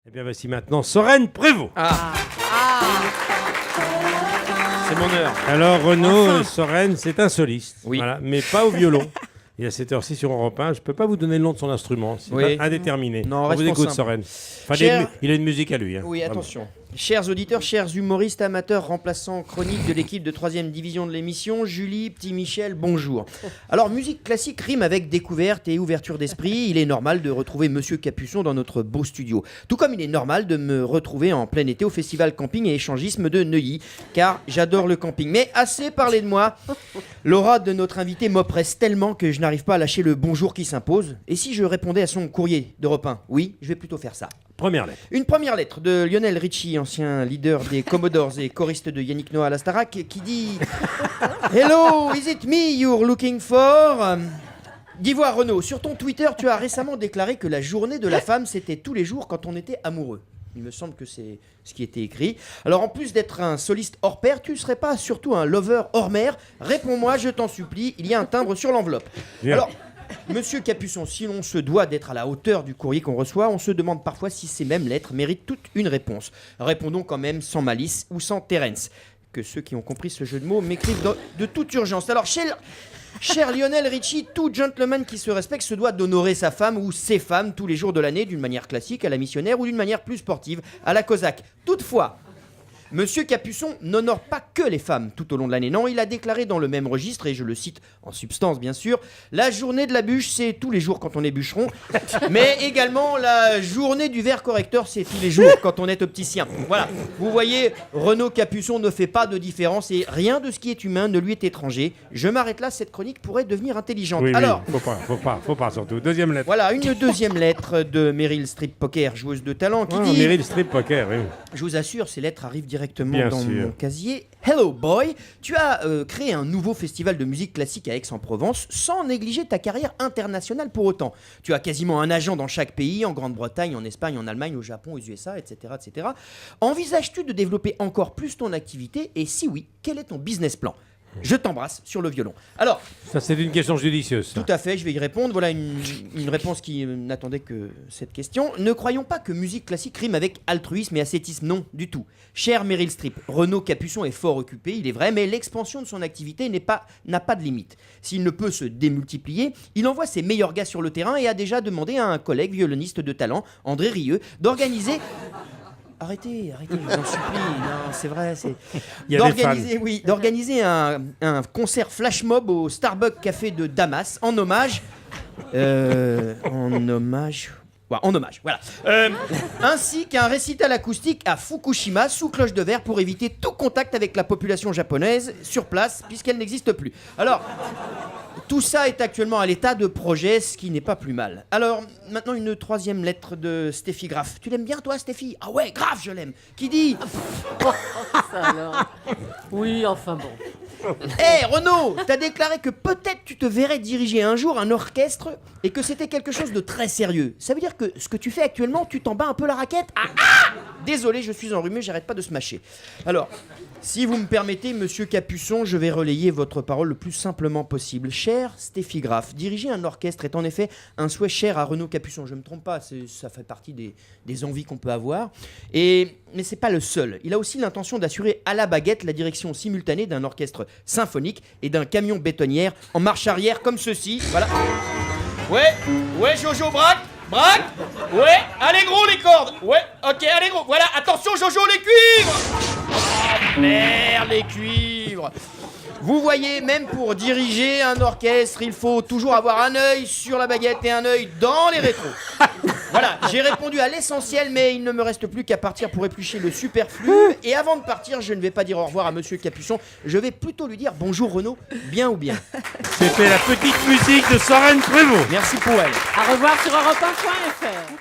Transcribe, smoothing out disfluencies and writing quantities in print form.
Eh bien, voici maintenant Soren Prévost. C'est mon heure. Alors, Renaud, Soren, c'est un soliste. Oui. Voilà, mais pas au violon. Et à cette heure-ci sur Europe 1, je ne peux pas vous donner le nom de son instrument. C'est Oui. indéterminé. Non, On vous restons écoute, simples. Soren. Enfin, Cher- il a une musique à lui. Hein. Oui, Vraiment. attention. Chers auditeurs, chers humoristes, amateurs, remplaçants chroniques de l'équipe de 3e division de l'émission, Julie, Petit Michel, bonjour. Alors, musique classique rime avec découverte et ouverture d'esprit. Il est normal de retrouver Monsieur Capuçon dans notre beau studio. Tout comme il est normal de me retrouver en plein été au Festival Camping et Échangisme de Neuilly, car j'adore le camping. Mais assez parlé de moi. L'aura de notre invité m'oppresse tellement que je n'arrive pas à lâcher le bonjour qui s'impose. Et si je répondais à son courrier d'Europe 1 ? Oui, je vais plutôt faire ça. Première lettre. Une première lettre de Lionel Richie, ancien leader des Commodores et choriste de Yannick Noah à la Starac, qui dit « Hello, is it me you're looking for ?» Dis-moi Renaud, sur ton Twitter, tu as récemment déclaré que la journée de la femme, c'était tous les jours quand on était amoureux. Il me semble que c'est ce qui était écrit. Alors en plus d'être un soliste hors pair, tu ne serais pas surtout un lover hors mer ? Réponds-moi, je t'en supplie, il y a un timbre sur l'enveloppe. Bien. Alors, Monsieur Capuçon, si l'on se doit d'être à la hauteur du courrier qu'on reçoit, on se demande parfois si ces mêmes lettres méritent toute une réponse. Répondons quand même sans malice ou sans Terence. Que ceux qui ont compris ce jeu de mots m'écrivent de toute urgence. Alors, cher Lionel Richie, tout gentleman qui se respecte se doit d'honorer sa femme ou ses femmes tous les jours de l'année, d'une manière classique à la missionnaire ou d'une manière plus sportive à la cosaque. Toutefois, Monsieur Capuçon n'honore pas que les femmes tout au long de l'année. Non, il a déclaré dans le même registre, et je le cite en substance bien sûr, la journée de la bûche, c'est tous les jours quand on est bûcheron, mais également la journée du verre correcteur, c'est tous les jours quand on est opticien. Voilà, vous voyez, Renaud Capuçon ne fait pas de différence et rien de ce qui est humain ne lui est étranger. Je m'arrête là, cette chronique pourrait devenir intelligente. Oui, Alors, oui, faut pas surtout. Deuxième lettre. voilà, une deuxième lettre de Meryl Streep Poker, joueuse de talent, qui dit... Meryl Streep Poker, oui. Je vous assure, ces lettres arrivent directement Bien dans sûr. mon casier. Hello boy, tu as créé un nouveau festival de musique classique à Aix-en-Provence sans négliger ta carrière internationale pour autant. Tu as quasiment un agent dans chaque pays, en Grande-Bretagne, en Espagne, en Allemagne, au Japon, aux USA, etc., etc. Envisages-tu de développer encore plus ton activité ? Et si oui, quel est ton business plan ? Je t'embrasse sur le violon. Alors, Ça, c'est une question judicieuse. ça. tout à fait, je vais y répondre. Voilà une réponse qui n'attendait que cette question. Ne croyons pas que musique classique rime avec altruisme et ascétisme, non, du tout. Cher Meryl Streep, Renaud Capuçon est fort occupé, il est vrai, mais l'expansion de son activité n'a pas de limite. S'il ne peut se démultiplier, il envoie ses meilleurs gars sur le terrain et a déjà demandé à un collègue violoniste de talent, André Rieu, d'organiser... Arrêtez, je vous en supplie. Non, c'est vrai, c'est... Il y a des D'organiser un concert flash mob au Starbucks Café de Damas en hommage... voilà. Ainsi qu'un récital acoustique à Fukushima sous cloche de verre pour éviter tout contact avec la population japonaise sur place puisqu'elle n'existe plus. Alors... Tout ça est actuellement à l'état de projet, ce qui n'est pas plus mal. Alors, maintenant une troisième lettre de Steffi Graff. Tu l'aimes bien toi, Steffi ? Ah ouais, grave, je l'aime. Qui dit... Ça alors. Oui, enfin bon. Hé Renaud, t'as déclaré que peut-être tu te verrais diriger un jour un orchestre et que c'était quelque chose de très sérieux. Ça veut dire que ce que tu fais actuellement, tu t'en bats un peu la raquette ? Désolé, je suis enrhumé, j'arrête pas de se mâcher. Alors, si vous me permettez, monsieur Capuçon, je vais relayer votre parole le plus simplement possible. Cher Steffi Graff, diriger un orchestre est en effet un souhait cher à Renaud Capuçon. Je ne me trompe pas, ça fait partie des envies qu'on peut avoir. Mais c'est pas le seul. Il a aussi l'intention d'assurer à la baguette la direction simultanée d'un orchestre symphonique et d'un camion bétonnière en marche arrière comme ceci. Voilà. Ouais, Jojo, braque, ouais, allez gros les cordes, ouais, ok, allez gros, voilà, attention Jojo, les cuivres. Oh merde, les cuivres. Vous voyez, même pour diriger un orchestre, il faut toujours avoir un œil sur la baguette et un œil dans les rétros. Voilà, j'ai répondu à l'essentiel, mais il ne me reste plus qu'à partir pour éplucher le superflu. Et avant de partir, je ne vais pas dire au revoir à monsieur Capuçon, je vais plutôt lui dire bonjour Renaud, bien ou bien. C'était la petite musique de Soren Prévost. Merci pour elle. À revoir sur europe1.fr.